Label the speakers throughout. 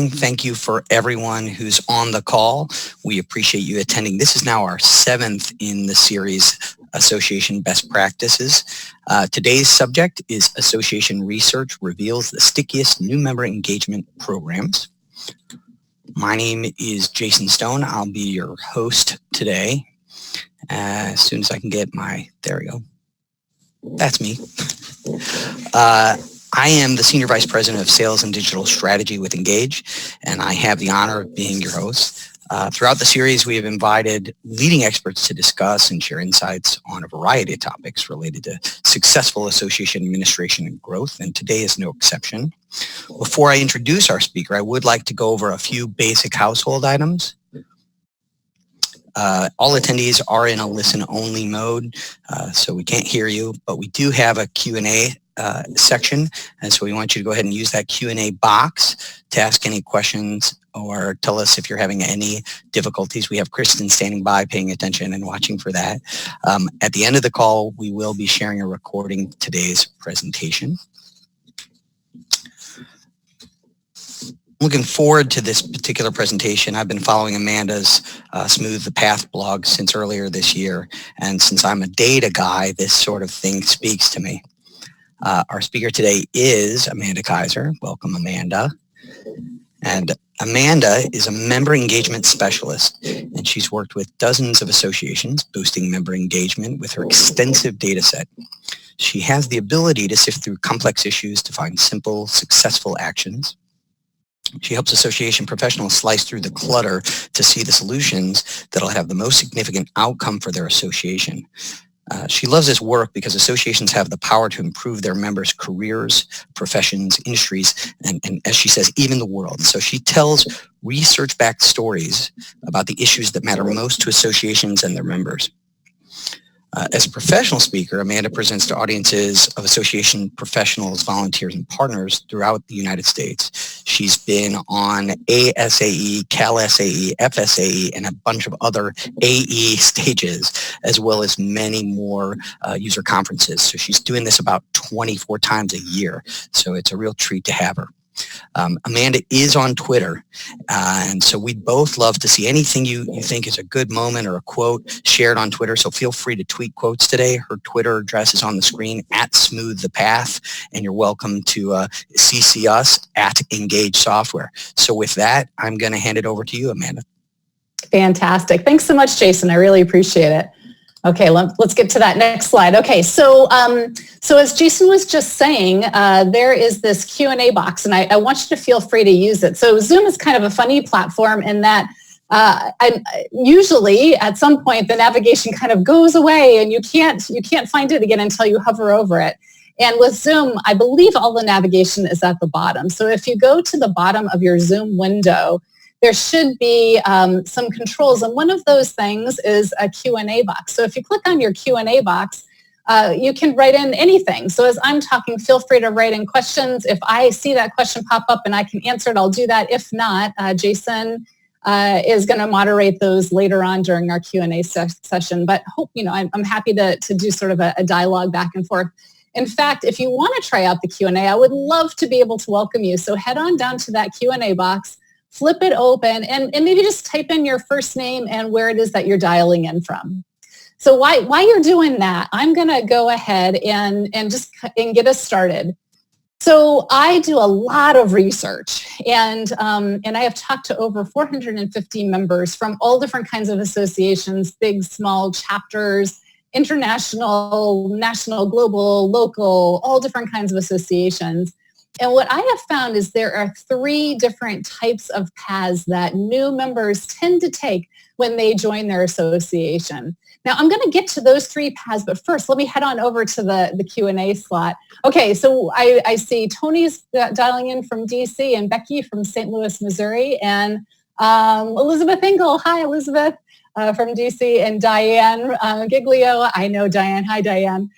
Speaker 1: morning. Thank you for everyone who's on the call. We appreciate you attending. This is now our 7th in the series, Association Best Practices. Today's subject is Association Research Reveals the Stickiest New Member Engagement Programs. My name is Jason Stone. I'll be your host today. As soon as I can get there we go. That's me. I am the Senior Vice President of Sales and Digital Strategy with Engage, and I have the honor of being your host. Throughout the series, we have invited leading experts to discuss and share insights on a variety of topics related to successful association administration and growth, and today is no exception. Before I introduce our speaker, I would like to go over a few basic household items. All attendees are in a listen-only mode, so we can't hear you, but we do have a Q&A section, and so we want you to go ahead and use that Q&A box to ask any questions or tell us if you're having any difficulties. We have Kristen standing by, paying attention and watching for that. At the end of the call, we will be sharing a recording of today's presentation. Looking forward to this particular presentation. I've been following Amanda's Smooth the Path blog since earlier this year, and since I'm a data guy, this sort of thing speaks to me. Our speaker today is Amanda Kaiser. Welcome, Amanda. And Amanda is a member engagement specialist, and she's worked with dozens of associations boosting member engagement with her extensive data set. She has the ability to sift through complex issues to find simple, successful actions. She helps association professionals slice through the clutter to see the solutions that'll have the most significant outcome for their association. She loves this work because associations have the power to improve their members' careers, professions, industries, and as she says, even the world. So she tells research-backed stories about the issues that matter most to associations and their members. As a professional speaker, Amanda presents to audiences of association professionals, volunteers, and partners throughout the United States. She's been on ASAE, CalSAE, FSAE, and a bunch of other AE stages, as well as many more user conferences. So she's doing this about 24 times a year. So it's a real treat to have her. Amanda is on Twitter, and so we'd both love to see anything you think is a good moment or a quote shared on Twitter, so feel free to tweet quotes today. Her Twitter address is on the screen, @SmoothThePath, and you're welcome to CC us @Engage Software. So with that, I'm going to hand it over to you, Amanda.
Speaker 2: Fantastic. Thanks so much, Jason. I really appreciate it. Okay, let's get to that next slide. Okay, so as Jason was just saying, there is this Q&A box, and I want you to feel free to use it. So Zoom is kind of a funny platform in that usually at some point the navigation kind of goes away, and you can't find it again until you hover over it. And with Zoom, I believe all the navigation is at the bottom. So if you go to the bottom of your Zoom window, there should be some controls, and one of those things is a Q&A box. So if you click on your Q&A box, you can write in anything. So as I'm talking, feel free to write in questions. If I see that question pop up and I can answer it, I'll do that. If not, Jason is going to moderate those later on during our Q&A session. But I'm happy to do sort of a dialogue back and forth. In fact, if you want to try out the Q&A, I would love to be able to welcome you. So head on down to that Q&A box, flip it open, and maybe just type in your first name and where it is that you're dialing in from. So while you're doing that, I'm going to go ahead and get us started. So I do a lot of research, and I have talked to over 450 members from all different kinds of associations, big, small, chapters, international, national, global, local, all different kinds of associations. And what I have found is there are 3 different types of paths that new members tend to take when they join their association. Now, I'm going to get to those 3 paths, but first, let me head on over to the Q&A slot. Okay, so I see Tony's dialing in from DC, and Becky from St. Louis, Missouri, and Elizabeth Engel. Hi, Elizabeth from DC, and Diane Giglio. I know Diane. Hi, Diane.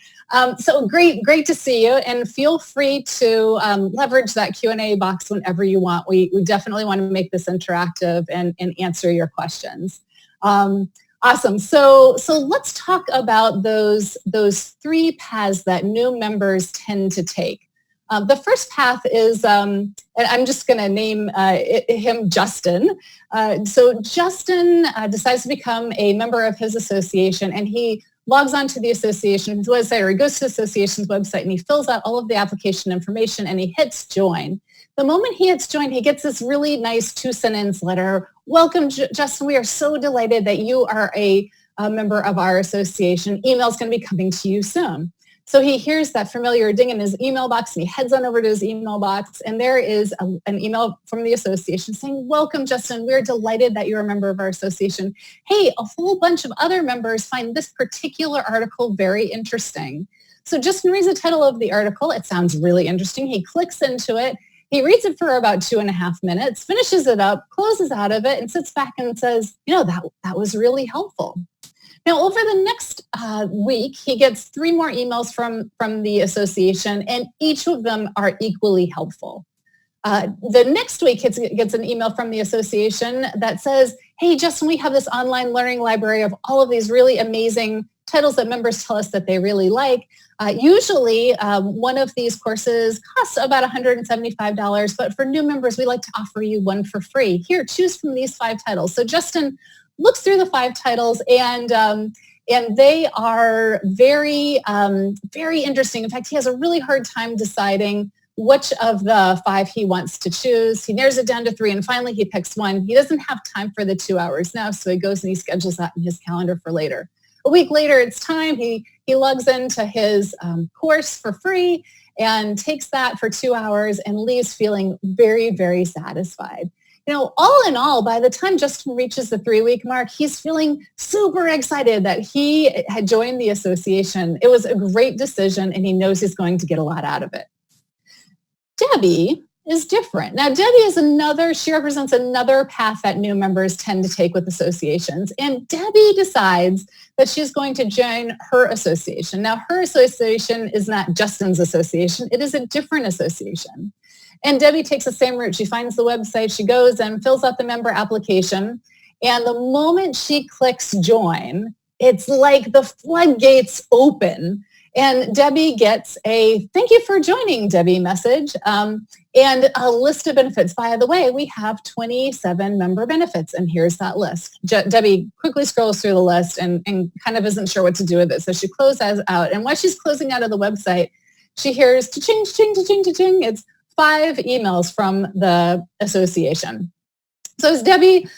Speaker 2: So great to see you, and feel free to leverage that Q&A box whenever you want. We definitely want to make this interactive and answer your questions. Awesome. So let's talk about those 3 paths that new members tend to take. The first path is, and I'm just going to name him Justin. So Justin decides to become a member of his association, and he logs on to the association's website, or he goes to the association's website and he fills out all of the application information and he hits join. The moment he hits join, he gets this really nice 2-sentence letter. Welcome, Justin. We are so delighted that you are a member of our association. Email's going to be coming to you soon. So he hears that familiar ding in his email box and he heads on over to his email box, and there is an email from the association saying, welcome, Justin. We're delighted that you're a member of our association. Hey, a whole bunch of other members find this particular article very interesting. So Justin reads the title of the article. It sounds really interesting. He clicks into it. He reads it for about 2.5 minutes, finishes it up, closes out of it, and sits back and says, that was really helpful. Now, over the next week, he gets 3 more emails from the association, and each of them are equally helpful. The next week, he gets an email from the association that says, hey, Justin, we have this online learning library of all of these really amazing titles that members tell us that they really like. Usually, one of these courses costs about $175, but for new members, we like to offer you one for free. Here, choose from these 5 titles. So Justin looks through the 5 titles, and they are very, very interesting. In fact, he has a really hard time deciding which of the 5 he wants to choose. He narrows it down to 3, and finally he picks one. He doesn't have time for the 2 hours now, so he goes and he schedules that in his calendar for later. A week later, it's time. He logs into his course for free and takes that for 2 hours and leaves feeling very, very satisfied. All in all, by the time Justin reaches the 3-week mark, he's feeling super excited that he had joined the association. It was a great decision, and he knows he's going to get a lot out of it. Debbie is different. Now, Debbie she represents another path that new members tend to take with associations. And Debbie decides that she's going to join her association. Now, her association is not Justin's association. It is a different association. And Debbie takes the same route. She finds the website, she goes and fills out the member application. And the moment she clicks join, it's like the floodgates open. And Debbie gets a thank you for joining, Debbie message, and a list of benefits. By the way, we have 27 member benefits, and here's that list. Debbie quickly scrolls through the list and kind of isn't sure what to do with it. So she closes out. And while she's closing out of the website, she hears cha-ching, cha-ching, cha-ching, cha-ching. It's 5 emails from the association. So as Debbie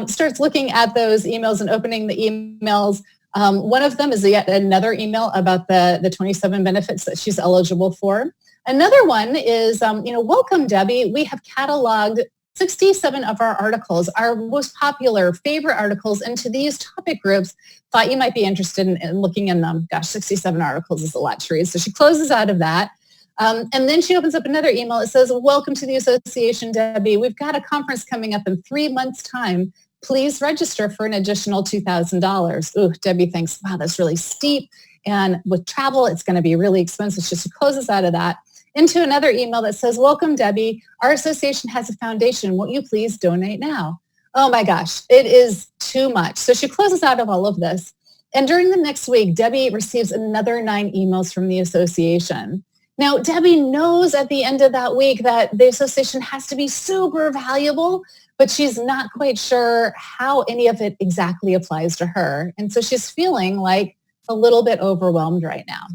Speaker 2: starts looking at those emails and opening the emails, one of them is yet another email about the 27 benefits that she's eligible for. Another one is, welcome, Debbie. We have cataloged 67 of our articles, our most popular favorite articles, into these topic groups. Thought you might be interested in looking in them. Gosh, 67 articles is a lot to read. So she closes out of that. And then she opens up another email. It says, welcome to the association, Debbie. We've got a conference coming up in 3 months' time. Please register for an additional $2,000. Ooh, Debbie thinks, wow, that's really steep. And with travel, it's going to be really expensive. So she closes out of that into another email that says, welcome, Debbie. Our association has a foundation. Won't you please donate now? Oh my gosh, it is too much. So she closes out of all of this. And during the next week, Debbie receives another 9 emails from the association. Now, Debbie knows at the end of that week that the association has to be super valuable, but she's not quite sure how any of it exactly applies to her. And so she's feeling like a little bit overwhelmed right now.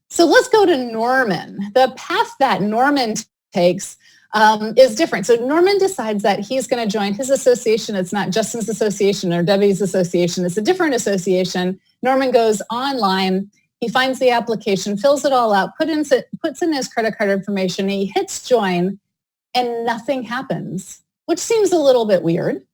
Speaker 2: So let's go to Norman. The path that Norman takes is different. So Norman decides that he's going to join his association. It's not Justin's association or Debbie's association. It's a different association. Norman goes online. He finds the application, fills it all out, puts in his credit card information. He hits join, and nothing happens, which seems a little bit weird.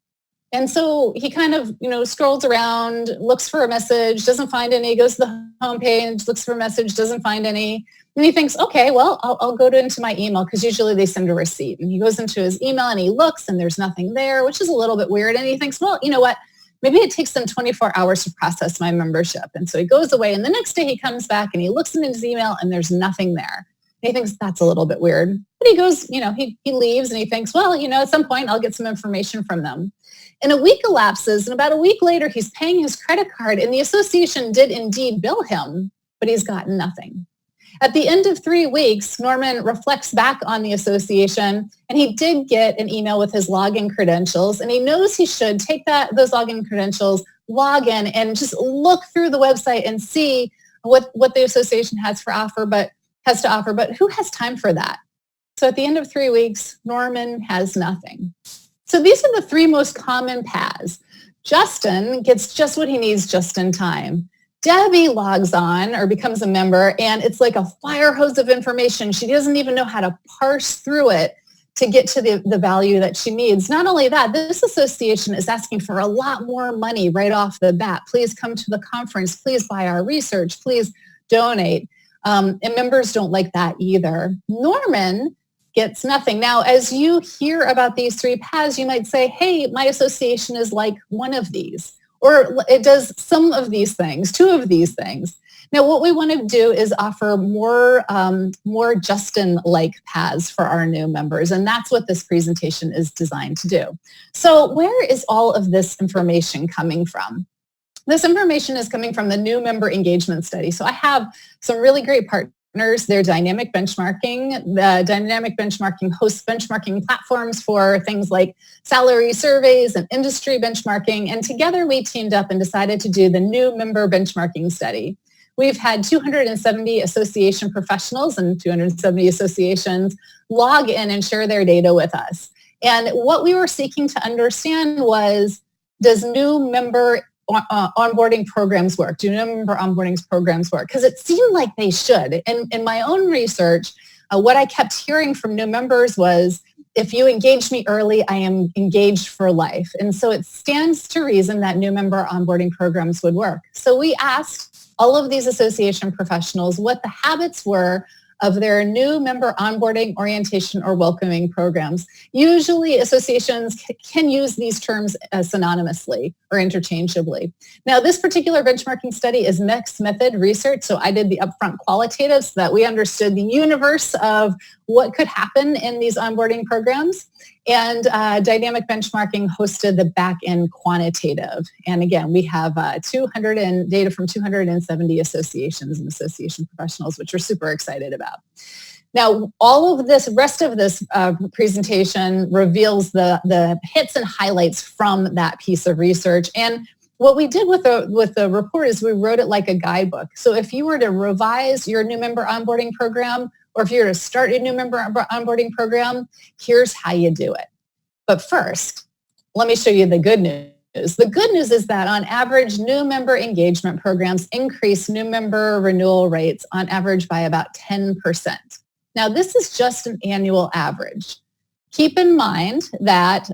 Speaker 2: And so he kind of, scrolls around, looks for a message, doesn't find any, goes to the homepage, looks for a message, doesn't find any. And he thinks, okay, well, I'll go into my email because usually they send a receipt. And he goes into his email and he looks and there's nothing there, which is a little bit weird. And he thinks, well, you know what? Maybe it takes them 24 hours to process my membership. And so he goes away and the next day he comes back and he looks in his email and there's nothing there. And he thinks that's a little bit weird. But he goes, he leaves and he thinks, well, at some point I'll get some information from them. And a week elapses and about a week later he's paying his credit card and the association did indeed bill him, but he's gotten nothing. At the end of 3 weeks, Norman reflects back on the association, and he did get an email with his login credentials, and he knows he should take those login credentials, log in, and just look through the website and see what the association has to offer, but who has time for that? So at the end of 3 weeks, Norman has nothing. So these are the 3 most common paths. Justin gets just what he needs just in time. Debbie logs on or becomes a member, and it's like a fire hose of information. She doesn't even know how to parse through it to get to the value that she needs. Not only that, this association is asking for a lot more money right off the bat. Please come to the conference. Please buy our research. Please donate. And members don't like that either. Norman gets nothing. Now, as you hear about these 3 paths, you might say, hey, my association is like one of these, or it does some of these things, 2 of these things. Now, what we want to do is offer more Justin-like paths for our new members, and that's what this presentation is designed to do. So where is all of this information coming from? This information is coming from the new member engagement study. So I have some really great partners. They're Dynamic Benchmarking. The Dynamic Benchmarking hosts benchmarking platforms for things like salary surveys and industry benchmarking. And together we teamed up and decided to do the new member benchmarking study. We've had 270 association professionals and 270 associations log in and share their data with us. And what we were seeking to understand was, does new member onboarding programs work? Do new member onboarding programs work? Because it seemed like they should. And in my own research, what I kept hearing from new members was, if you engage me early, I am engaged for life. And so it stands to reason that new member onboarding programs would work. So we asked all of these association professionals what the habits were of their new member onboarding, orientation, or welcoming programs. Usually associations can use these terms synonymously or interchangeably. Now, this particular benchmarking study is mixed method research, so I did the upfront qualitative so that we understood the universe of what could happen in these onboarding programs. And Dynamic Benchmarking hosted the back-end quantitative. And again, we have data from 270 associations and association professionals, which we're super excited about. Now, all of this, rest of this presentation reveals the hits and highlights from that piece of research. And what we did with the report is we wrote it like a guidebook. So if you were to revise your new member onboarding program, or if you were to start a new member onboarding program, here's how you do it. But first, let me show you the good news. The good news is that on average, new member engagement programs increase new member renewal rates on average by about 10%. Now, this is just an annual average. Keep in mind that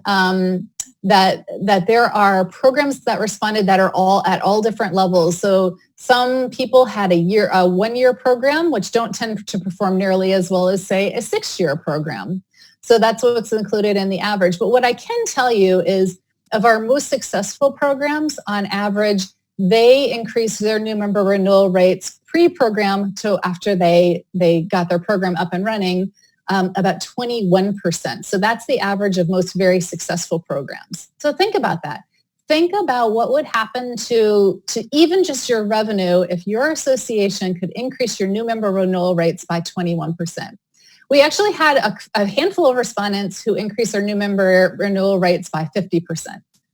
Speaker 2: that there are programs that responded that are all at all different levels. So some people had a 1 year program, which don't tend to perform nearly as well as, say, a 6 year program. So that's what's included in the average. But what I can tell you is, of our most successful programs, on average, they increased their new member renewal rates pre-program to after they got their program up and running, about 21%. So that's the average of most very successful programs. So think about that. Think about what would happen to even just your revenue if your association could increase your new member renewal rates by 21%. We actually had a handful of respondents who increased their new member renewal rates by 50%.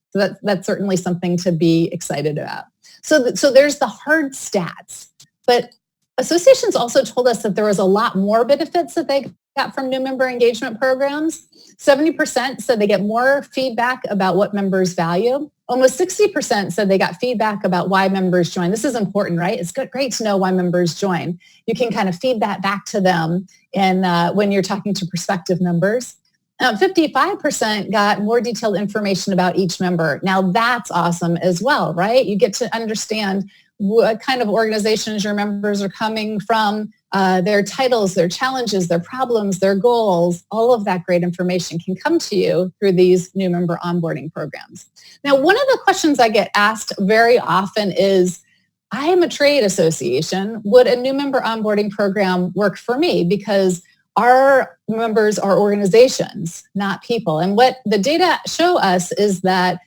Speaker 2: So that's certainly something to be excited about. So there's the hard stats. But associations also told us that there was a lot more benefits that they got from new member engagement programs. 70% said they get more feedback about what members value. Almost 60% said they got feedback about why members join. This is important, right? It's great to know why members join. You can kind of feed that back to them and when you're talking to prospective members. 55% got more detailed information about each member. Now that's awesome as well, right? You get to understand what kind of organizations your members are coming from, their titles, their challenges, their problems, their goals. All of that great information can come to you through these new member onboarding programs. Now, one of the questions I get asked very often is, I am a trade association. Would a new member onboarding program work for me? Because our members are organizations, not people. And what the data show us is that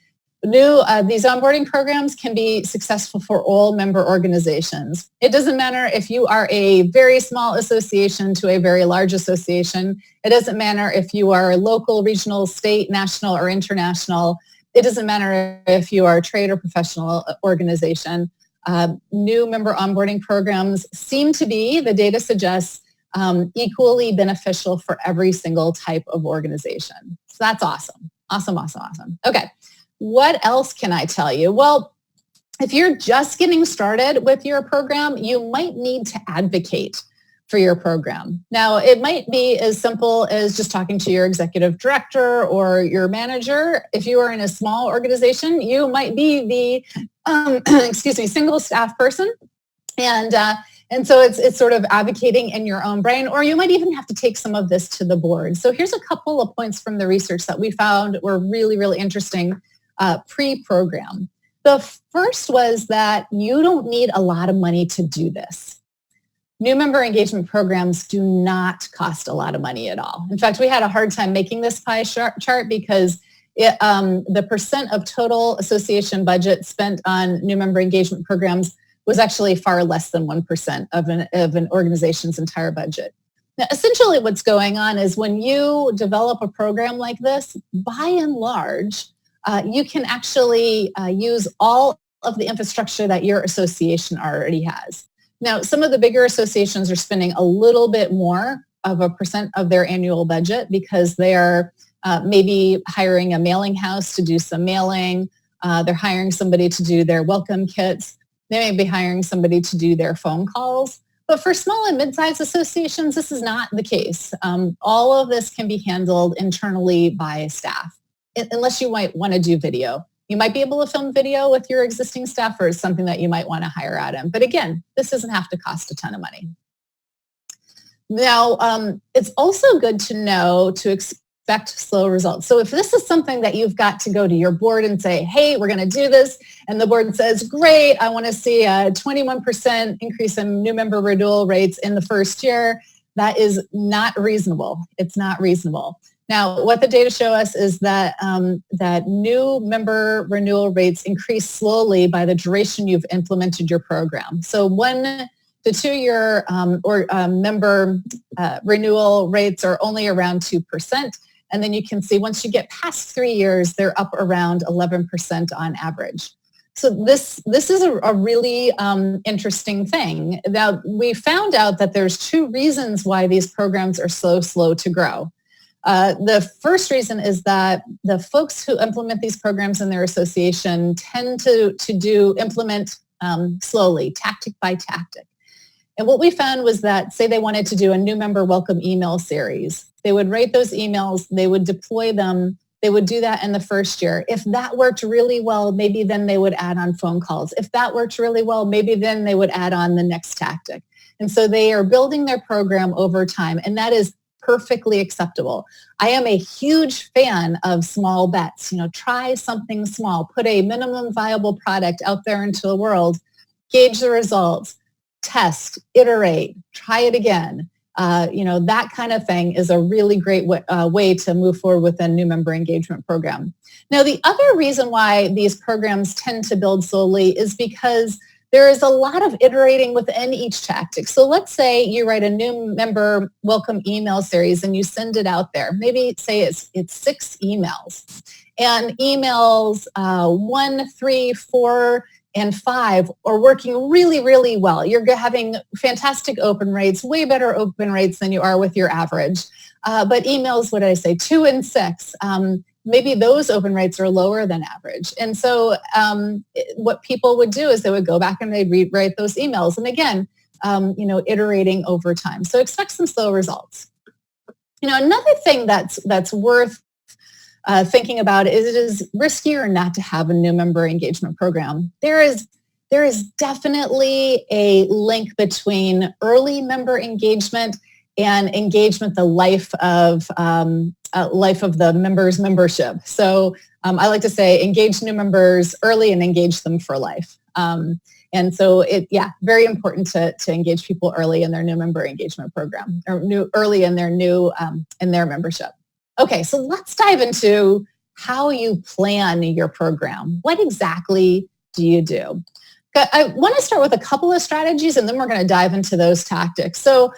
Speaker 2: These onboarding programs can be successful for all member organizations. It doesn't matter if you are a very small association to a very large association. It doesn't matter if you are local, regional, state, national, or international. It doesn't matter if you are a trade or professional organization. New member onboarding programs seem to be, the data suggests, equally beneficial for every single type of organization. So that's awesome. Awesome, awesome, awesome. Okay. What else can I tell you? Well, if you're just getting started with your program, you might need to advocate for your program. Now, it might be as simple as just talking to your executive director or your manager. If you are in a small organization, you might be the single staff person. And so it's sort of advocating in your own brain, or you might even have to take some of this to the board. So here's a couple of points from the research that we found were really, really interesting pre-program. The first was that you don't need a lot of money to do this. New member engagement programs do not cost a lot of money at all. In fact, we had a hard time making this pie chart because the percent of total association budget spent on new member engagement programs was actually far less than 1% of an organization's entire budget. Now, essentially what's going on is when you develop a program like this, by and large, you can actually use all of the infrastructure that your association already has. Now, some of the bigger associations are spending a little bit more of a percent of their annual budget because they are maybe hiring a mailing house to do some mailing. They're hiring somebody to do their welcome kits. They may be hiring somebody to do their phone calls. But for small and mid-sized associations, this is not the case. All of this can be handled internally by staff, unless you might want to do video. You might be able to film video with your existing staff, or something that you might want to hire out in. But again, this doesn't have to cost a ton of money. Now, it's also good to know to expect slow results. So if this is something that you've got to go to your board and say, hey, we're going to do this, and the board says, great, I want to see a 21% increase in new member renewal rates in the first year, that is not reasonable. It's not reasonable. Now, what the data show us is that that new member renewal rates increase slowly by the duration you've implemented your program. So 1 to 2 year member renewal rates are only around 2%. And then you can see once you get past 3 years, they're up around 11% on average. So this is a really interesting thing. Now, we found out that there's 2 reasons why these programs are so slow to grow. The first reason is that the folks who implement these programs in their association tend to implement slowly, tactic by tactic. And what we found was that, say they wanted to do a new member welcome email series, they would write those emails, they would deploy them, they would do that in the first year. If that worked really well, maybe then they would add on phone calls. If that worked really well, maybe then they would add on the next tactic. And so they are building their program over time, and that is perfectly acceptable. I am a huge fan of small bets. Try something small, put a minimum viable product out there into the world, gauge the results, test, iterate, try it again. That kind of thing is a really great way to move forward with a new member engagement program. Now, the other reason why these programs tend to build slowly is because there is a lot of iterating within each tactic. So let's say you write a new member welcome email series and you send it out there. Maybe say it's 6 emails. And emails 1, 3, 4, and 5 are working really, really well. You're having fantastic open rates, way better open rates than you are with your average. But emails, what did I say, 2 and 6, maybe those open rates are lower than average. And so what people would do is they would go back and they'd rewrite those emails. And again, iterating over time. So expect some slow results. Another thing that's worth thinking about is it is riskier not to have a new member engagement program. There is definitely a link between early member engagement and engagement, the life of the member's membership. So I like to say engage new members early and engage them for life. And so very important to engage people early in their new member engagement program, or early in their membership. Okay, so let's dive into how you plan your program. What exactly do you do? I want to start with a couple of strategies, and then we're going to dive into those tactics. So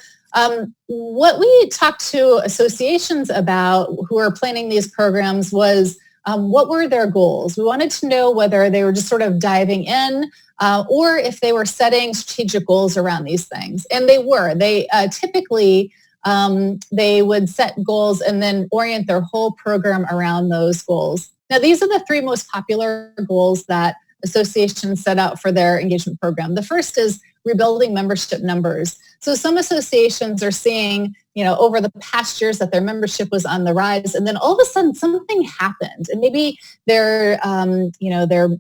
Speaker 2: what we talked to associations about who are planning these programs was what were their goals? We wanted to know whether they were just sort of diving in or if they were setting strategic goals around these things. And they were. They typically, they would set goals and then orient their whole program around those goals. Now, these are the three most popular goals that associations set out for their engagement program. The first is rebuilding membership numbers. So some associations are seeing, over the past years that their membership was on the rise, and then all of a sudden something happened, and maybe their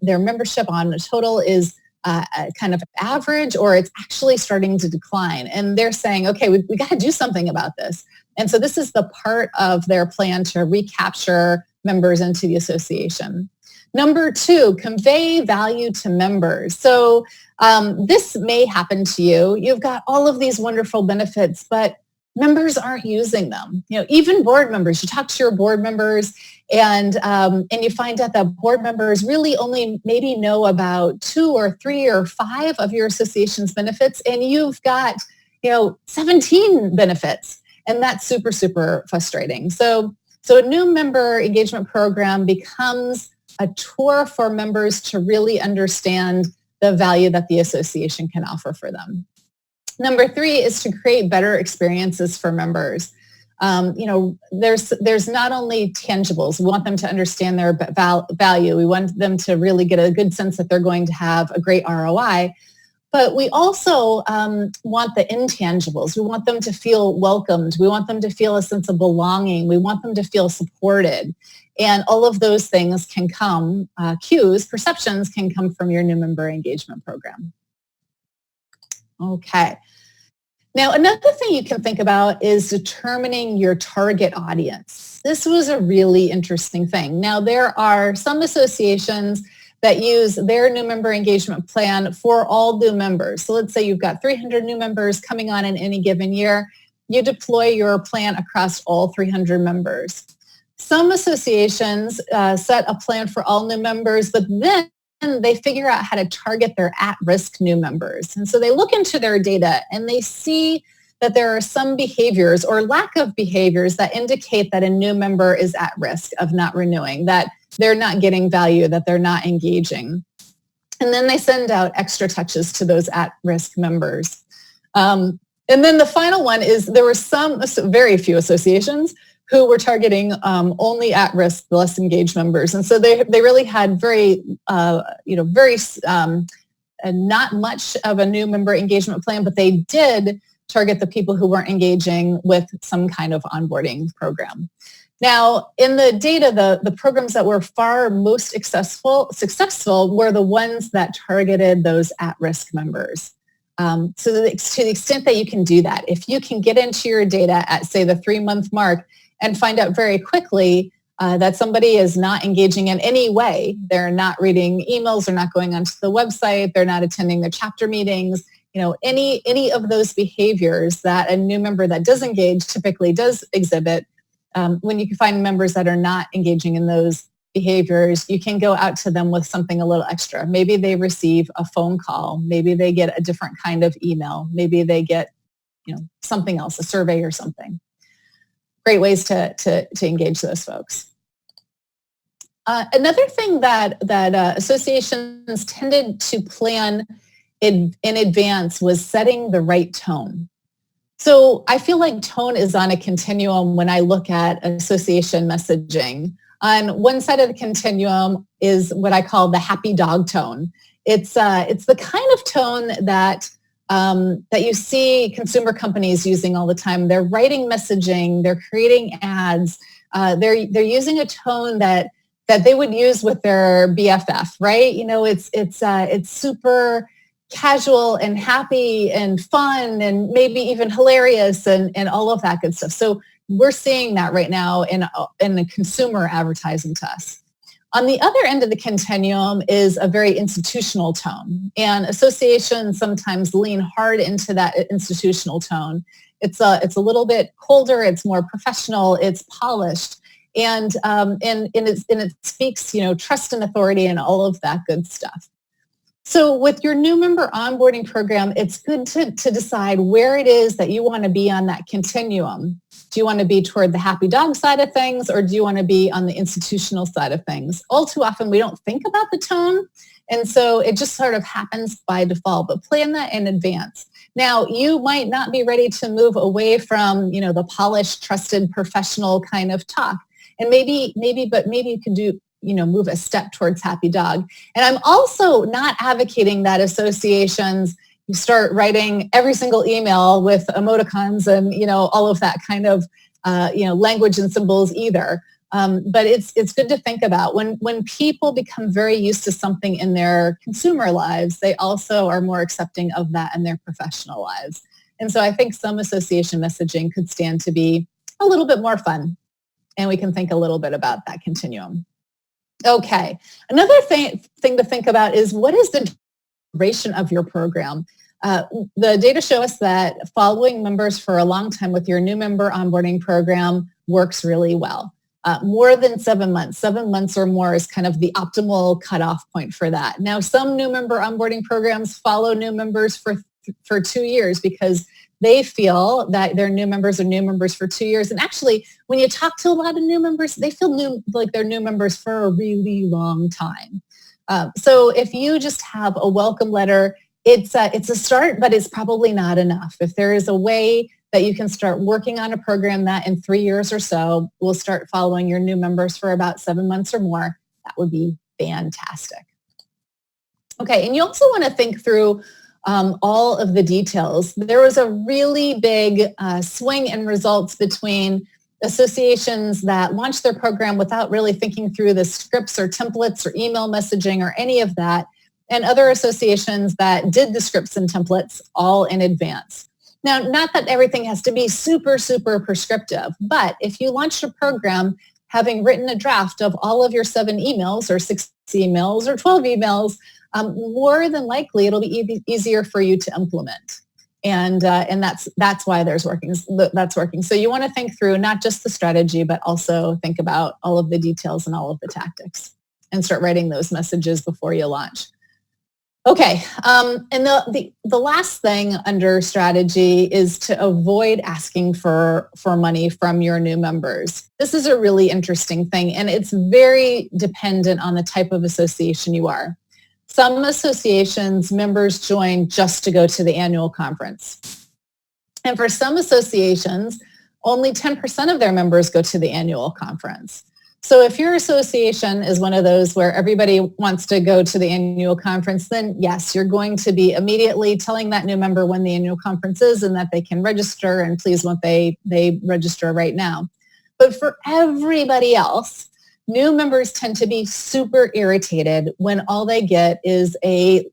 Speaker 2: membership on total is kind of average, or it's actually starting to decline, and they're saying, okay, we got to do something about this. And so this is the part of their plan to recapture members into the association. Number two, convey value to members. So this may happen to you. You've got all of these wonderful benefits, but members aren't using them. Even board members, you talk to your board members and you find out that board members really only maybe know about 2 or 3 or 5 of your association's benefits, and you've got 17 benefits, and that's super, super frustrating. So a new member engagement program becomes a tour for members to really understand the value that the association can offer for them. Number 3 is to create better experiences for members. There's not only tangibles. We want them to understand their value. We want them to really get a good sense that they're going to have a great ROI. But we also want the intangibles. We want them to feel welcomed. We want them to feel a sense of belonging. We want them to feel supported. And all of those things can come, perceptions can come from your new member engagement program. Okay. Now, another thing you can think about is determining your target audience. This was a really interesting thing. Now, there are some associations that use their new member engagement plan for all new members. So let's say you've got 300 new members coming on in any given year. You deploy your plan across all 300 members. Some associations set a plan for all new members, but then they figure out how to target their at-risk new members. And so they look into their data and they see that there are some behaviors or lack of behaviors that indicate that a new member is at risk of not renewing, that they're not getting value, that they're not engaging. And then they send out extra touches to those at-risk members. And then the final one is there were very few associations who were targeting only at-risk, less engaged members. And so they really had very not much of a new member engagement plan, but they did target the people who weren't engaging with some kind of onboarding program. Now, in the data, the programs that were far most successful were the ones that targeted those at-risk members. So to the extent that you can do that, if you can get into your data at, say, the 3-month mark and find out very quickly that somebody is not engaging in any way, they're not reading emails, they're not going onto the website, they're not attending their chapter meetings, any of those behaviors that a new member that does engage typically does exhibit. When you can find members that are not engaging in those behaviors, you can go out to them with something a little extra. Maybe they receive a phone call. Maybe they get a different kind of email. Maybe they get, something else, a survey or something. Great ways to engage those folks. Another thing that associations tended to plan in advance was setting the right tone. So I feel like tone is on a continuum when I look at association messaging. On one side of the continuum is what I call the happy dog tone. It's the kind of tone that you see consumer companies using all the time. They're writing messaging, they're creating ads, they're using a tone that they would use with their BFF, right? It's super casual and happy and fun and maybe even hilarious and all of that good stuff. So we're seeing that right now in the consumer advertising to us. On the other end of the continuum is a very institutional tone, and associations sometimes lean hard into that institutional tone. It's a little bit colder, it's more professional, it's polished, and it speaks, trust and authority and all of that good stuff. So with your new member onboarding program, it's good to decide where it is that you want to be on that continuum. Do you want to be toward the happy dog side of things, or do you want to be on the institutional side of things? All too often, we don't think about the tone, and so it just sort of happens by default, but plan that in advance. Now, you might not be ready to move away from, the polished, trusted, professional kind of talk. And maybe you can do, move a step towards happy dog. And I'm also not advocating that associations, you start writing every single email with emoticons and, all of that kind of, language and symbols either. But it's good to think about when people become very used to something in their consumer lives, they also are more accepting of that in their professional lives. And so I think some association messaging could stand to be a little bit more fun. And we can think a little bit about that continuum. Okay. Another thing to think about is, what is the duration of your program? The data show us that following members for a long time with your new member onboarding program works really well. More than 7 months. 7 months or more is kind of the optimal cutoff point for that. Now, some new member onboarding programs follow new members for 2 years because they feel that their new members are new members for 2 years. And actually, when you talk to a lot of new members, they feel like they're new members for a really long time. So if you just have a welcome letter, it's a start, but it's probably not enough. If there is a way that you can start working on a program that in 3 years or so will start following your new members for about 7 months or more, that would be fantastic. Okay, and you also want to think through all of the details. There was a really big swing in results between associations that launched their program without really thinking through the scripts or templates or email messaging or any of that, and other associations that did the scripts and templates all in advance. Now, not that everything has to be super, super prescriptive, but if you launched a program having written a draft of all of your 7 emails or 6 emails or 12 emails, more than likely it'll be easier for you to implement. And that's why that's working. So you want to think through not just the strategy, but also think about all of the details and all of the tactics and start writing those messages before you launch. Okay, and the last thing under strategy is to avoid asking for money from your new members. This is a really interesting thing, and it's very dependent on the type of association you are. Some associations, members join just to go to the annual conference. And for some associations, only 10% of their members go to the annual conference. So if your association is one of those where everybody wants to go to the annual conference, then yes, you're going to be immediately telling that new member when the annual conference is and that they can register, and please won't they register right now. But for everybody else, new members tend to be super irritated when all they get is a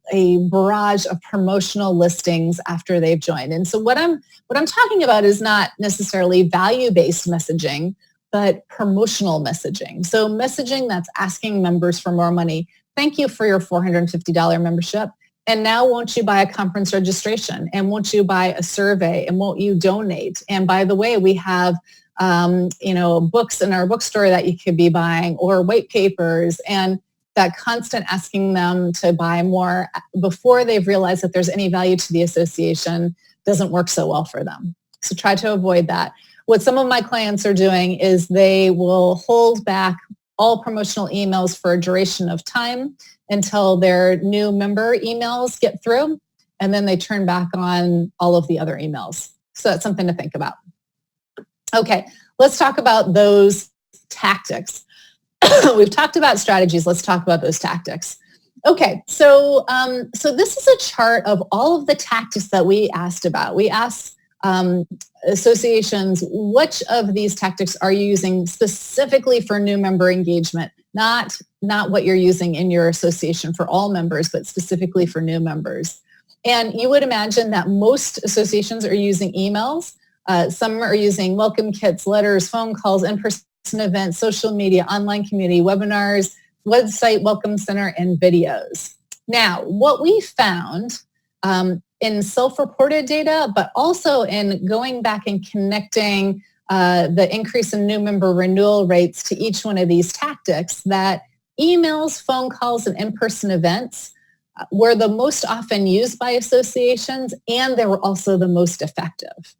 Speaker 2: barrage of promotional listings after they've joined. And so what I'm talking about is not necessarily value-based messaging, but promotional messaging. So messaging that's asking members for more money. Thank you for your $450 membership. And now won't you buy a conference registration? And won't you buy a survey? And won't you donate? And by the way, we have books in our bookstore that you could be buying, or white papers, and that constant asking them to buy more before they've realized that there's any value to the association doesn't work so well for them. So try to avoid that. What some of my clients are doing is they will hold back all promotional emails for a duration of time until their new member emails get through, and then they turn back on all of the other emails. So that's something to think about. Okay, let's talk about those tactics. We've talked about strategies. Let's talk about those tactics. Okay, so this is a chart of all of the tactics that we asked about. We asked associations, which of these tactics are you using specifically for new member engagement? Not what you're using in your association for all members, but specifically for new members. And you would imagine that most associations are using emails. Some are using welcome kits, letters, phone calls, in-person events, social media, online community, webinars, website welcome center, and videos. Now, what we found in self-reported data, but also in going back and connecting the increase in new member renewal rates to each one of these tactics, that emails, phone calls, and in-person events were the most often used by associations, and they were also the most effective.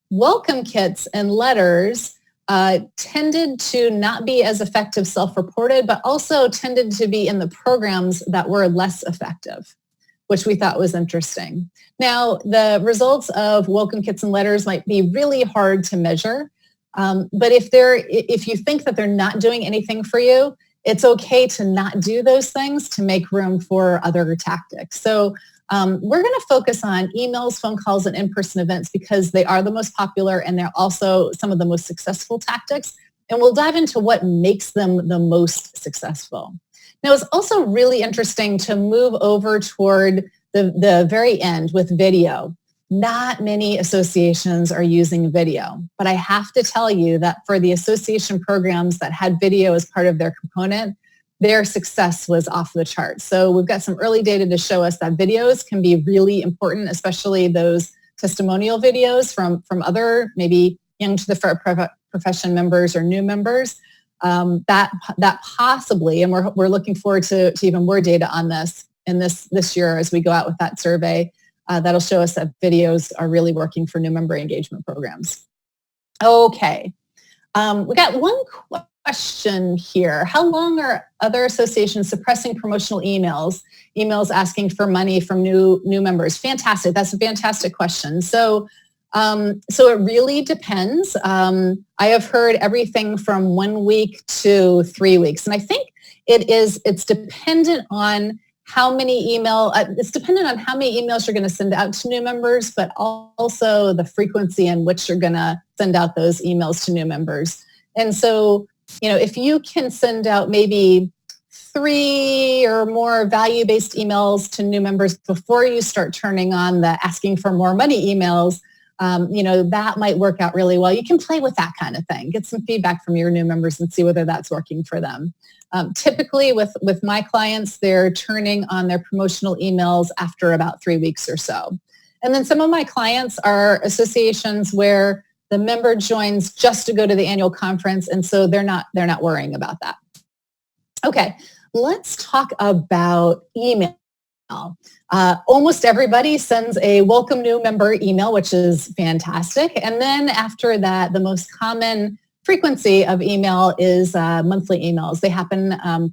Speaker 2: Welcome kits and letters tended to not be as effective self-reported, but also tended to be in the programs that were less effective, which we thought was interesting. Now, the results of welcome kits and letters might be really hard to measure, but if you think that they're not doing anything for you, it's okay to not do those things to make room for other tactics. So we're going to focus on emails, phone calls, and in-person events because they are the most popular and they're also some of the most successful tactics. And we'll dive into what makes them the most successful. Now, it's also really interesting to move over toward the very end with video. Not many associations are using video, but I have to tell you that for the association programs that had video as part of their component, their success was off the charts. So we've got some early data to show us that videos can be really important, especially those testimonial videos from other maybe young to the profession members or new members. That possibly, and we're looking forward to even more data on this in this year as we go out with that survey. That'll show us that videos are really working for new member engagement programs. Okay, we got one question here. How long are other associations suppressing promotional emails asking for money from new members? Fantastic. That's a fantastic question. So it really depends. I have heard everything from 1 week to 3 weeks, and I think it's dependent on how many emails you're going to send out to new members, but also the frequency in which you're going to send out those emails to new members. And so, if you can send out maybe 3 or more value-based emails to new members before you start turning on the asking for more money emails, that might work out really well. You can play with that kind of thing. Get some feedback from your new members and see whether that's working for them. Typically with my clients, they're turning on their promotional emails after about 3 weeks or so. And then some of my clients are associations where the member joins just to go to the annual conference, and so they're not worrying about that. Okay, let's talk about email. Almost everybody sends a welcome new member email, which is fantastic. And then after that, the most common frequency of email is monthly emails. They happen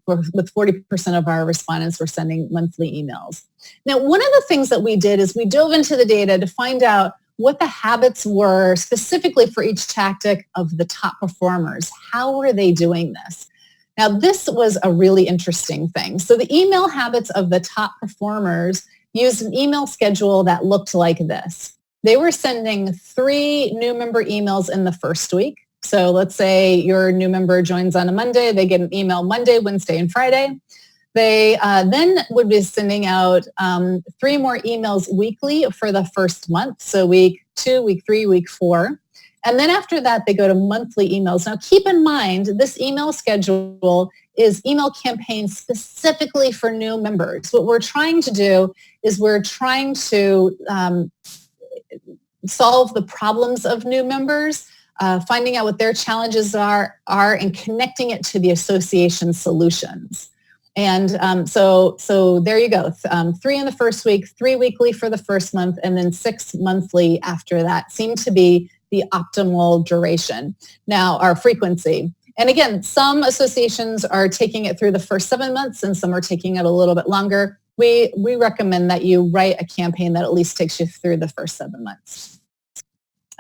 Speaker 2: with 40% of our respondents were sending monthly emails. Now, one of the things that we did is we dove into the data to find out what the habits were specifically for each tactic of the top performers. How were they doing this? Now, this was a really interesting thing. So the email habits of the top performers used an email schedule that looked like this. They were sending 3 new member emails in the first week. So let's say your new member joins on a Monday. They get an email Monday, Wednesday, and Friday. They then would be sending out 3 more emails weekly for the first month. So week 2, week 3, week 4. And then after that, they go to monthly emails. Now, keep in mind, this email schedule is email campaigns specifically for new members. What we're trying to do is we're trying to solve the problems of new members, finding out what their challenges are and connecting it to the association solutions. And so there you go. 3 in the first week, 3 weekly for the first month, and then 6 monthly after that seem to be the optimal duration. Now, our frequency. And again, some associations are taking it through the first 7 months and some are taking it a little bit longer. We recommend that you write a campaign that at least takes you through the first 7 months.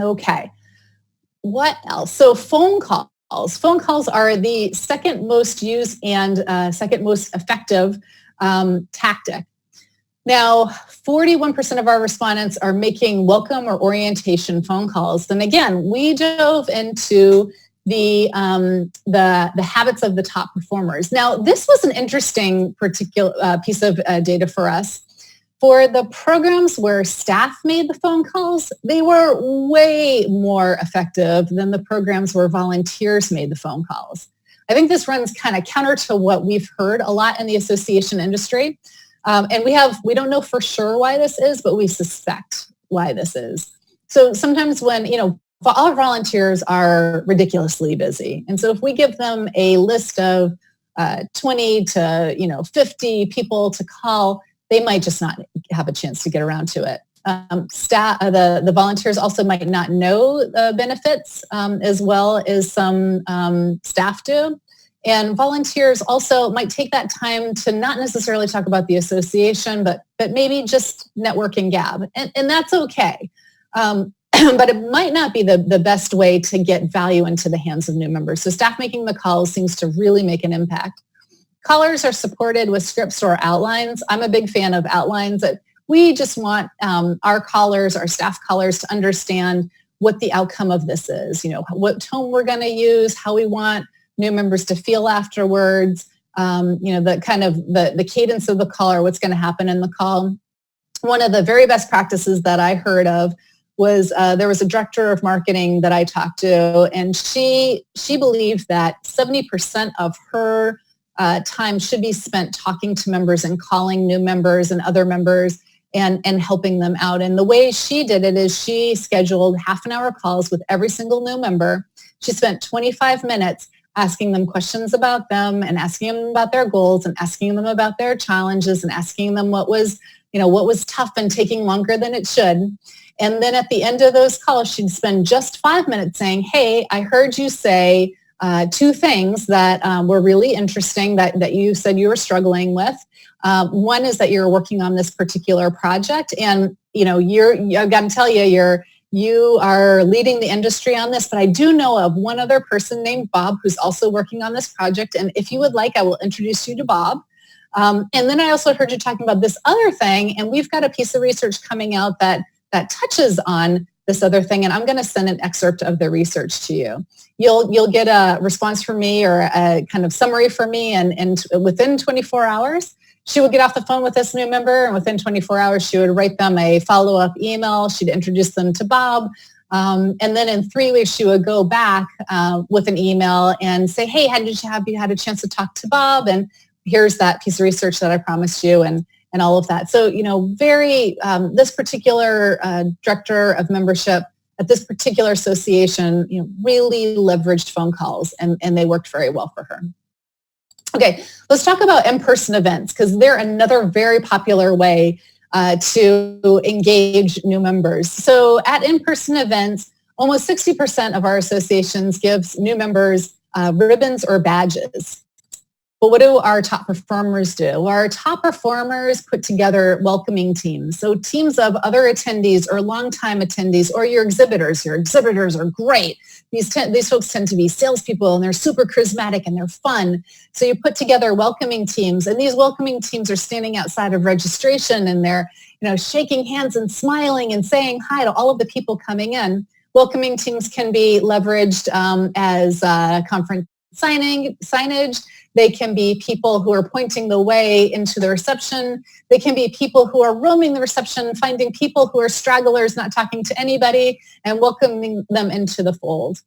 Speaker 2: Okay. What else? So phone calls. Phone calls are the second most used and second most effective tactic. Now, 41% of our respondents are making welcome or orientation phone calls. And again, we dove into the habits of the top performers. Now, this was an interesting particular piece of data for us. For the programs where staff made the phone calls, they were way more effective than the programs where volunteers made the phone calls. I think this runs kind of counter to what we've heard a lot in the association industry. And we don't know for sure why this is, but we suspect why this is. So sometimes when, all our volunteers are ridiculously busy. And so if we give them a list of 20 to 50 people to call, they might just not have a chance to get around to it. The volunteers also might not know benefits as well as some staff do. And volunteers also might take that time to not necessarily talk about the association, but maybe just network and gab. And that's okay. But it might not be the best way to get value into the hands of new members. So staff making the calls seems to really make an impact. Callers are supported with scripts or outlines. I'm a big fan of outlines. That we just want our callers, our staff callers, to understand what the outcome of this is, what tone we're going to use, how we want new members to feel afterwards, the kind of the cadence of the call or what's going to happen in the call. One of the very best practices that I heard of was there was a director of marketing that I talked to, and she believed that 70% of her time should be spent talking to members and calling new members and other members and helping them out. And the way she did it is she scheduled half-an-hour calls with every single new member. She spent 25 minutes asking them questions about them and asking them about their goals and asking them about their challenges and asking them what was tough and taking longer than it should. And then at the end of those calls, she'd spend just 5 minutes saying, hey, I heard you say 2 things that were really interesting that you said you were struggling with. One is that you're working on this particular project, and I've got to tell you are leading the industry on this, but I do know of one other person named Bob who's also working on this project, and if you would like, I will introduce you to Bob. And then I also heard you talking about this other thing, and we've got a piece of research coming out that touches on this other thing, and I'm going to send an excerpt of the research to you. You'll get a response from me or a kind of summary from me, and within 24 hours, she would get off the phone with this new member, and within 24 hours, she would write them a follow-up email. She'd introduce them to Bob, and then in 3 weeks, she would go back with an email and say, hey, have you had a chance to talk to Bob? And here's that piece of research that I promised you, and all of that. So, this particular director of membership at this particular association, really leveraged phone calls, and they worked very well for her. Okay, let's talk about in-person events, because they're another very popular way to engage new members. So at in-person events, almost 60% of our associations gives new members ribbons or badges. But what do our top performers do? Well, our top performers put together welcoming teams. So teams of other attendees or longtime attendees or your exhibitors. Your exhibitors are great. These folks tend to be salespeople, and they're super charismatic and they're fun. So you put together welcoming teams, and these welcoming teams are standing outside of registration, and they're shaking hands and smiling and saying hi to all of the people coming in. Welcoming teams can be leveraged as conference signage. They can be people who are pointing the way into the reception. They can be people who are roaming the reception, finding people who are stragglers, not talking to anybody, and welcoming them into the fold.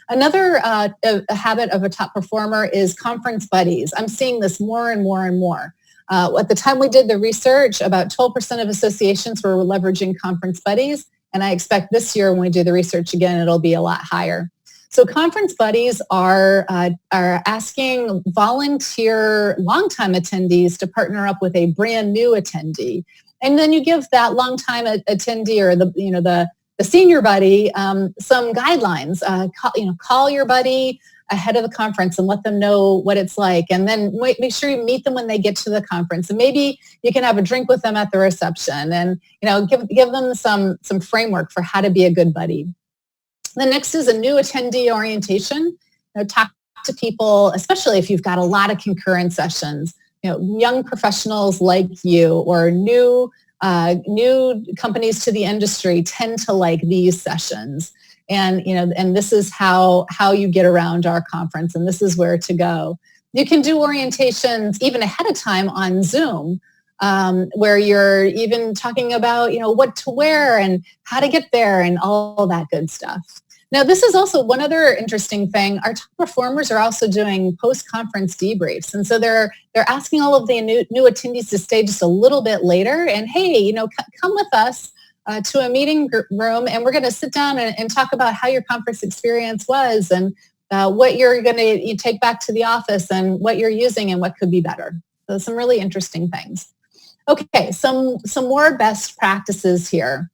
Speaker 2: Another a habit of a top performer is conference buddies. I'm seeing this more and more and more. At the time we did the research, about 12% of associations were leveraging conference buddies, and I expect this year when we do the research again, it'll be a lot higher. So conference buddies are asking volunteer longtime attendees to partner up with a brand new attendee, and then you give that longtime attendee or the senior buddy some guidelines. Call your buddy ahead of the conference and let them know what it's like, and then make sure you meet them when they get to the conference, and maybe you can have a drink with them at the reception, and give them some framework for how to be a good buddy. The next is a new attendee orientation. Talk to people, especially if you've got a lot of concurrent sessions. Young professionals like you or new companies to the industry tend to like these sessions. And this is how you get around our conference, and this is where to go. You can do orientations even ahead of time on Zoom, where you're even talking about, what to wear and how to get there and all that good stuff. Now, this is also one other interesting thing. Our top performers are also doing post-conference debriefs. And so they're asking all of the new attendees to stay just a little bit later and, hey, come with us to a meeting room, and we're going to sit down and talk about how your conference experience was, and what you're going to take back to the office, and what you're using and what could be better. So some really interesting things. Okay, some more best practices here.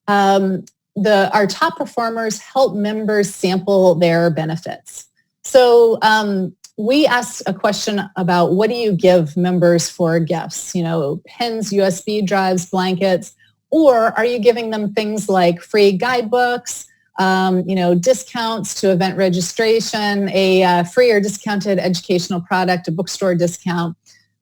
Speaker 2: Our top performers help members sample their benefits. So we asked a question about what do you give members for gifts? Pens, USB drives, blankets, or are you giving them things like free guidebooks, discounts to event registration, a free or discounted educational product, a bookstore discount?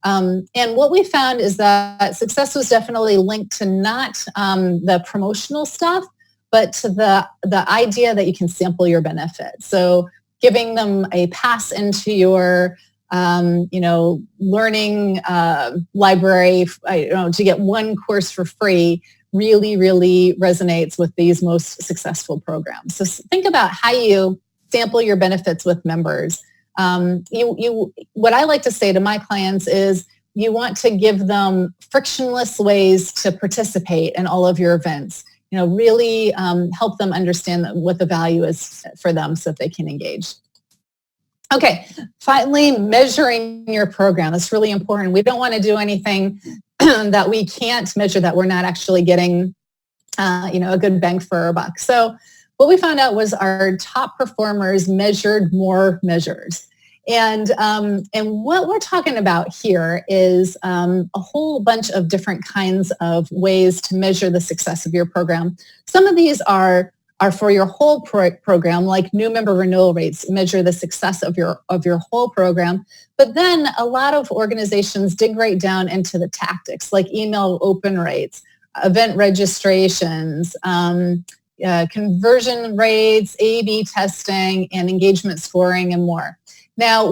Speaker 2: And what we found is that success was definitely linked to not the promotional stuff, but to the idea that you can sample your benefits. So giving them a pass into your, learning library, to get one course for free really, really resonates with these most successful programs. So think about how you sample your benefits with members. What I like to say to my clients is you want to give them frictionless ways to participate in all of your events. Really help them understand what the value is for them so that they can engage. Okay, finally, measuring your program. That's really important. We don't want to do anything that we can't measure, that we're not actually getting, a good bang for our buck. So what we found out was our top performers measured more measures. And what we're talking about here is a whole bunch of different kinds of ways to measure the success of your program. Some of these are for your whole program, like new member renewal rates measure the success of your whole program. But then a lot of organizations dig right down into the tactics, like email open rates, event registrations, conversion rates, A/B testing, and engagement scoring, and more. Now,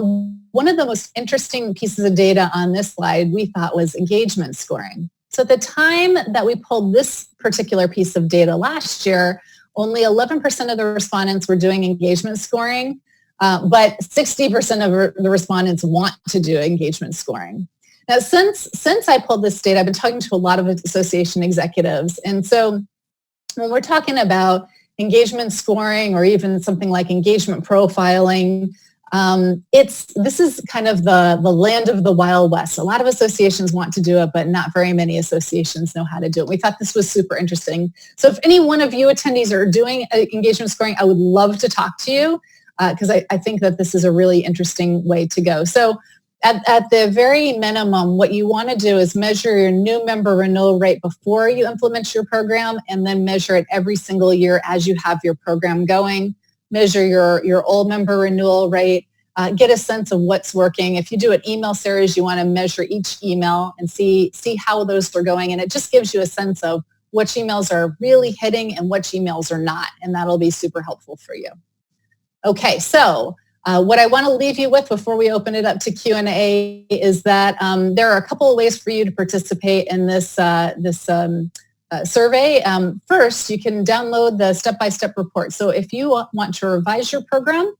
Speaker 2: one of the most interesting pieces of data on this slide we thought was engagement scoring. So at the time that we pulled this particular piece of data last year, only 11% of the respondents were doing engagement scoring, but 60% of the respondents want to do engagement scoring. Now, since I pulled this data, I've been talking to a lot of association executives. And so when we're talking about engagement scoring, or even something like engagement profiling, this is kind of the land of the Wild West. A lot of associations want to do it, but not very many associations know how to do it. We thought this was super interesting. So if any one of you attendees are doing engagement scoring, I would love to talk to you, because I think that this is a really interesting way to go. So at the very minimum, what you want to do is measure your new member renewal rate before you implement your program, and then measure it every single year as you have your program going. Measure your old member renewal rate, get a sense of what's working. If you do an email series, you want to measure each email and see how those are going. And it just gives you a sense of which emails are really hitting and which emails are not. And that'll be super helpful for you. Okay, so what I want to leave you with before we open it up to Q&A is that there are a couple of ways for you to participate in this survey. First, you can download the step-by-step report. So if you want to revise your program,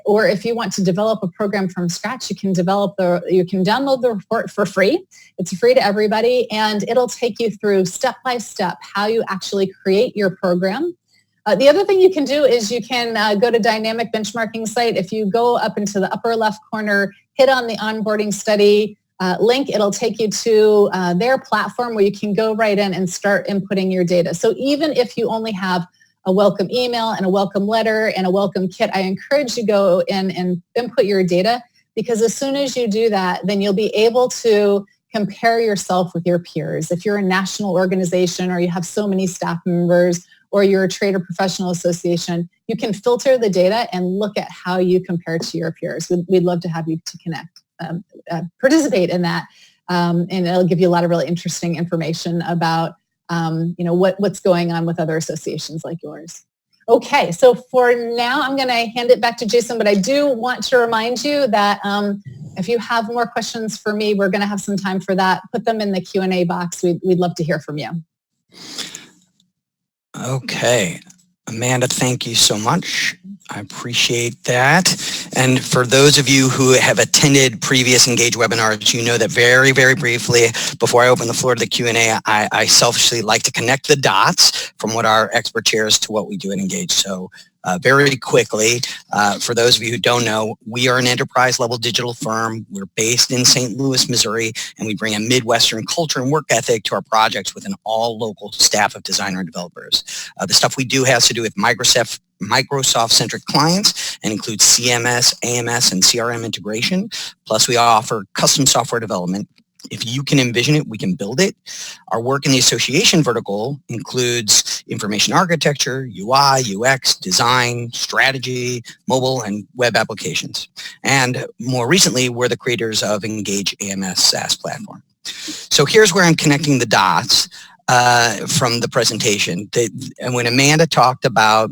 Speaker 2: or if you want to develop a program from scratch, you can download the report for free. It's free to everybody, and it'll take you through step-by-step how you actually create your program. The other thing you can do is you can go to dynamic benchmarking site. If you go up into the upper left corner, hit on the onboarding study link, it'll take you to their platform where you can go right in and start inputting your data. So even if you only have a welcome email and a welcome letter and a welcome kit, I encourage you to go in and input your data, because as soon as you do that, then you'll be able to compare yourself with your peers. If you're a national organization, or you have so many staff members, or you're a trade or professional association, you can filter the data and look at how you compare to your peers. We'd love to have you to connect, participate in that, and it'll give you a lot of really interesting information about what's going on with other associations like yours. Okay, so for now, I'm going to hand it back to Jason, but I do want to remind you that if you have more questions for me, we're going to have some time for that. Put them in the Q&A box. We'd love to hear from you.
Speaker 1: Okay. Amanda, thank you so much. I appreciate that. And for those of you who have attended previous Engage webinars, you know that very, very briefly, before I open the floor to the Q&A, I selfishly like to connect the dots from what our expert shares to what we do at Engage. So very quickly, for those of you who don't know, we are an enterprise level digital firm. We're based in St. Louis, Missouri, and we bring a Midwestern culture and work ethic to our projects with an all local staff of designer and developers. The stuff we do has to do with Microsoft-centric clients and includes CMS, AMS, and CRM integration. Plus, we offer custom software development. If you can envision it, we can build it. Our work in the association vertical includes information architecture, UI, UX, design, strategy, mobile, and web applications. And more recently, we're the creators of Engage AMS SaaS platform. So here's where I'm connecting the dots from the presentation. And when Amanda talked about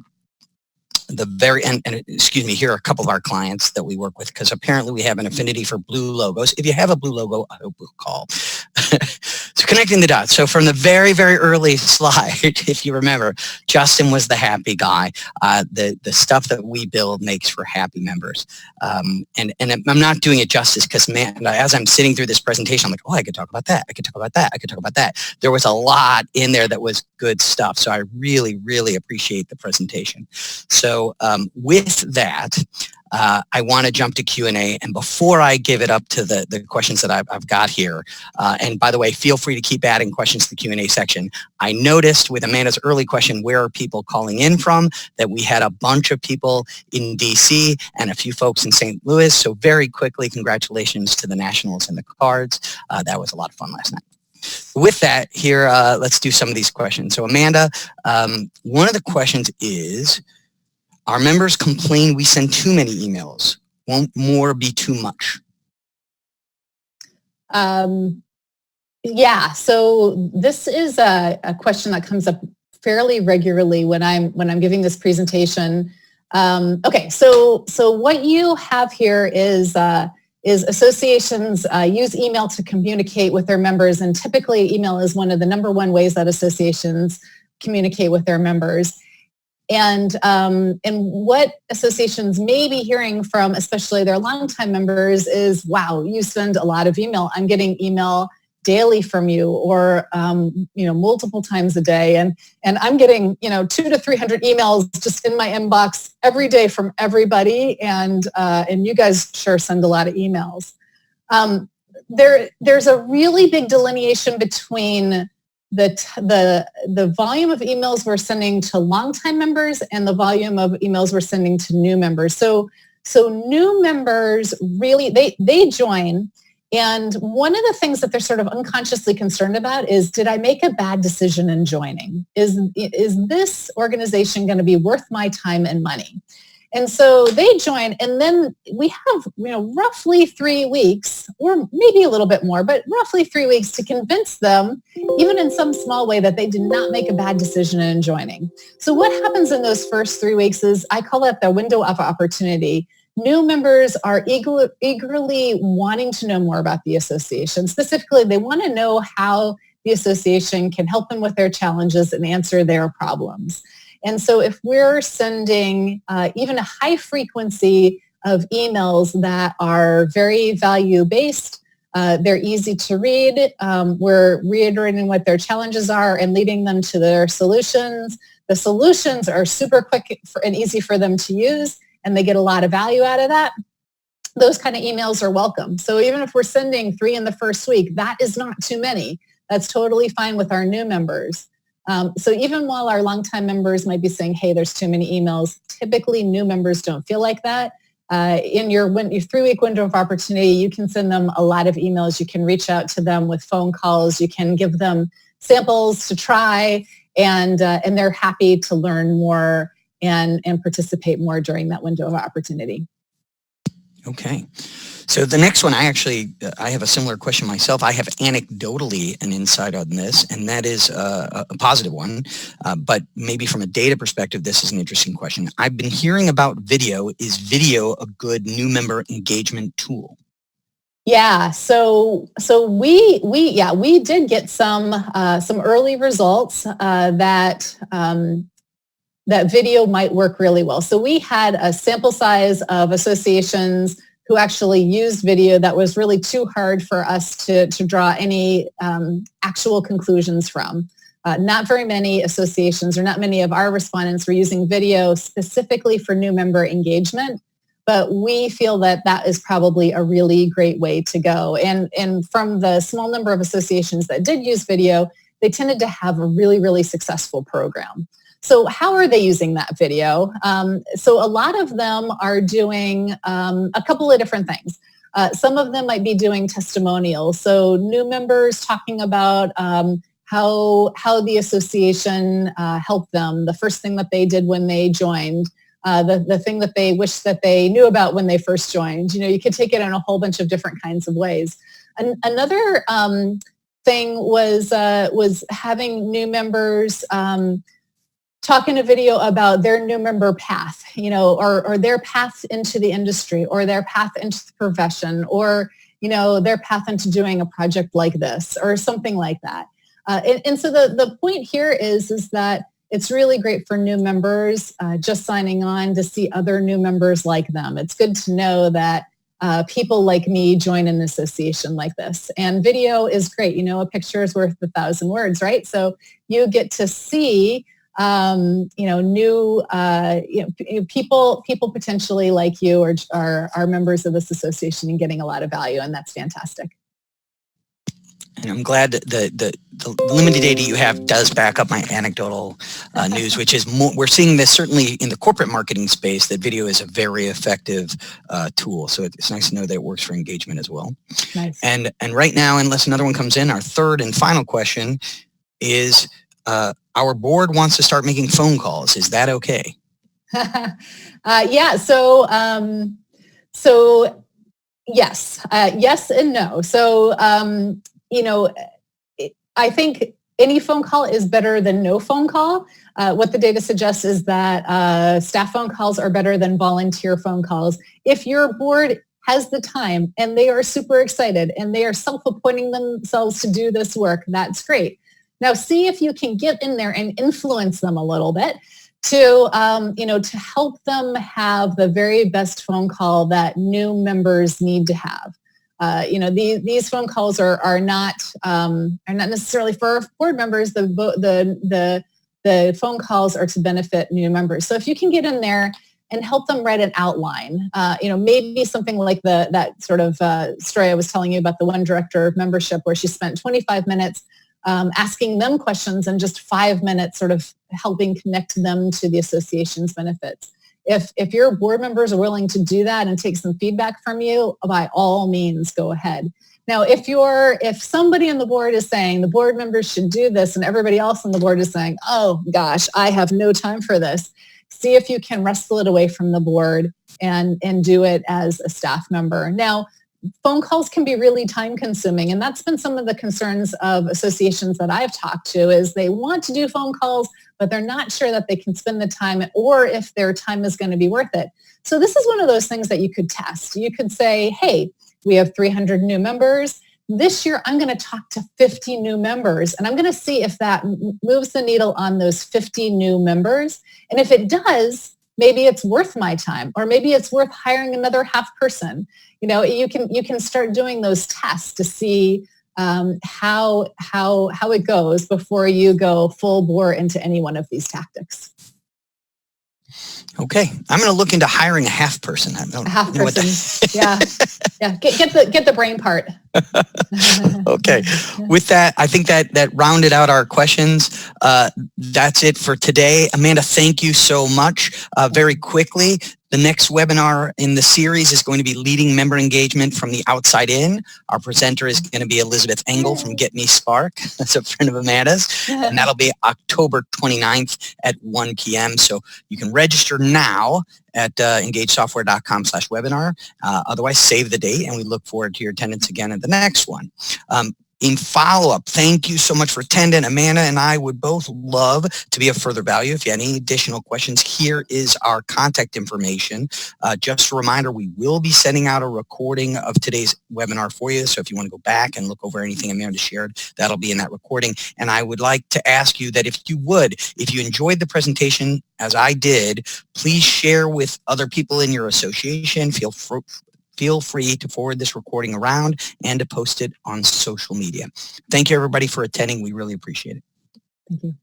Speaker 1: the very, and excuse me, here are a couple of our clients that we work with, because apparently we have an affinity for blue logos. If you have a blue logo, I hope we'll call. So connecting the dots. So from the very, very early slide, if you remember, Justin was the happy guy. The stuff that we build makes for happy members. And I'm not doing it justice because, man, as I'm sitting through this presentation, I'm like, oh, I could talk about that. I could talk about that. I could talk about that. There was a lot in there that was good stuff. So I really, really appreciate the presentation. So with that, I want to jump to Q&A, and before I give it up to the questions that I've got here, and by the way, feel free to keep adding questions to the Q&A section. I noticed with Amanda's early question, where are people calling in from, that we had a bunch of people in DC and a few folks in St. Louis. So very quickly, congratulations to the Nationals and the Cards. That was a lot of fun last night. With that, here, let's do some of these questions. So Amanda, one of the questions is, our members complain we send too many emails. Won't more be too much?
Speaker 2: Yeah, so this is a question that comes up fairly regularly when I'm giving this presentation. Okay, so what you have here is associations use email to communicate with their members, and typically email is one of the number one ways that associations communicate with their members. And what associations may be hearing from, especially their longtime members, is, wow, you send a lot of email. I'm getting email daily from you, or multiple times a day, and I'm getting 200 to 300 emails just in my inbox every day from everybody, and you guys sure send a lot of emails. There's a really big delineation between the volume of emails we're sending to longtime members and the volume of emails we're sending to new members. So new members really, they join, and one of the things that they're sort of unconsciously concerned about is, did I make a bad decision in joining? Is this organization going to be worth my time and money? And so they join, and then we have, roughly 3 weeks, or maybe a little bit more, but roughly 3 weeks to convince them, even in some small way, that they did not make a bad decision in joining. So what happens in those first 3 weeks is, I call it the window of opportunity. New members are eagerly wanting to know more about the association. Specifically, they want to know how the association can help them with their challenges and answer their problems. And so if we're sending even a high frequency of emails that are very value-based, they're easy to read, we're reiterating what their challenges are and leading them to their solutions. The solutions are super quick and easy for them to use, and they get a lot of value out of that. Those kind of emails are welcome. So even if we're sending 3 in the first week, that is not too many. That's totally fine with our new members. So even while our longtime members might be saying, hey, there's too many emails, typically new members don't feel like that. In your 3-week window of opportunity, you can send them a lot of emails. You can reach out to them with phone calls. You can give them samples to try, and they're happy to learn more and participate more during that window of opportunity.
Speaker 1: Okay. So the next one, I have a similar question myself. I have anecdotally an insight on this, and that is a positive one. But maybe from a data perspective, this is an interesting question. I've been hearing about video. Is video a good new member engagement tool?
Speaker 2: Yeah, so we did get some early results that that video might work really well. So we had a sample size of associations who actually used video that was really too hard for us to draw any actual conclusions from. Not very many associations or not many of our respondents were using video specifically for new member engagement, but we feel that that is probably a really great way to go. And from the small number of associations that did use video, they tended to have a really, really successful program. So how are they using that video? So a lot of them are doing a couple of different things. Some of them might be doing testimonials. So new members talking about how the association helped them, the first thing that they did when they joined, the thing that they wish that they knew about when they first joined. You know, you could take it in a whole bunch of different kinds of ways. Another thing was having new members talk in a video about their new member path, you know, or their path into the industry, or their path into the profession, or, you know, their path into doing a project like this, or something like that. And so the point here is that it's really great for new members just signing on to see other new members like them. It's good to know that people like me join an association like this. And video is great. You know, a picture is worth 1,000 words, right? So you get to see new people potentially like you are members of this association and getting a lot of value, and that's fantastic.
Speaker 1: And I'm glad that the limited data you have does back up my anecdotal news, which is we're seeing this certainly in the corporate marketing space, that video is a very effective tool. So it's nice to know that it works for engagement as well.
Speaker 2: Nice.
Speaker 1: And right now, unless another one comes in, our third and final question is, our board wants to start making phone calls. Is that okay?
Speaker 2: Yeah. So yes, yes and no. So, I think any phone call is better than no phone call. What the data suggests is that staff phone calls are better than volunteer phone calls. If your board has the time and they are super excited and they are self-appointing themselves to do this work, that's great. Now, see if you can get in there and influence them a little bit to help them have the very best phone call that new members need to have. These phone calls are not necessarily for board members. The phone calls are to benefit new members. So if you can get in there and help them write an outline, maybe something like that sort of story I was telling you about the one director of membership, where she spent 25 minutes asking them questions and just 5 minutes sort of helping connect them to the association's benefits. If your board members are willing to do that and take some feedback from you, by all means, go ahead. Now, if somebody on the board is saying the board members should do this and everybody else on the board is saying, oh gosh, I have no time for this, see if you can wrestle it away from the board and do it as a staff member. Now, phone calls can be really time consuming, and that's been some of the concerns of associations that I've talked to, is they want to do phone calls, but they're not sure that they can spend the time or if their time is going to be worth it. So this is one of those things that you could test. You could say, hey, we have 300 new members. This year, I'm going to talk to 50 new members, and I'm going to see if that moves the needle on those 50 new members. And if it does, maybe it's worth my time, or maybe it's worth hiring another half person. You can start doing those tests to see how it goes before you go full bore into any one of these tactics.
Speaker 1: Okay, I'm going to look into hiring a half person.
Speaker 2: A half person, yeah. Get the brain part.
Speaker 1: Okay, with that, I think that rounded out our questions. That's it for today. Amanda, thank you so much. Very quickly, the next webinar in the series is going to be Leading Member Engagement from the Outside In. Our presenter is going to be Elizabeth Engel from Get Me Spark. That's a friend of Amanda's. And that'll be October 29th at 1 p.m. So you can register now at engagesoftware.com/webinar. Otherwise, save the date, and we look forward to your attendance again at the next one. In follow-up, thank you so much for attending. Amanda and I would both love to be of further value. If you have any additional questions, here is our contact information. Just a reminder, we will be sending out a recording of today's webinar for you. So if you want to go back and look over anything Amanda shared, that'll be in that recording. And I would like to ask you that if you enjoyed the presentation as I did, please share with other people in your association. Feel free to forward this recording around and to post it on social media. Thank you, everybody, for attending. We really appreciate it.
Speaker 2: Thank you.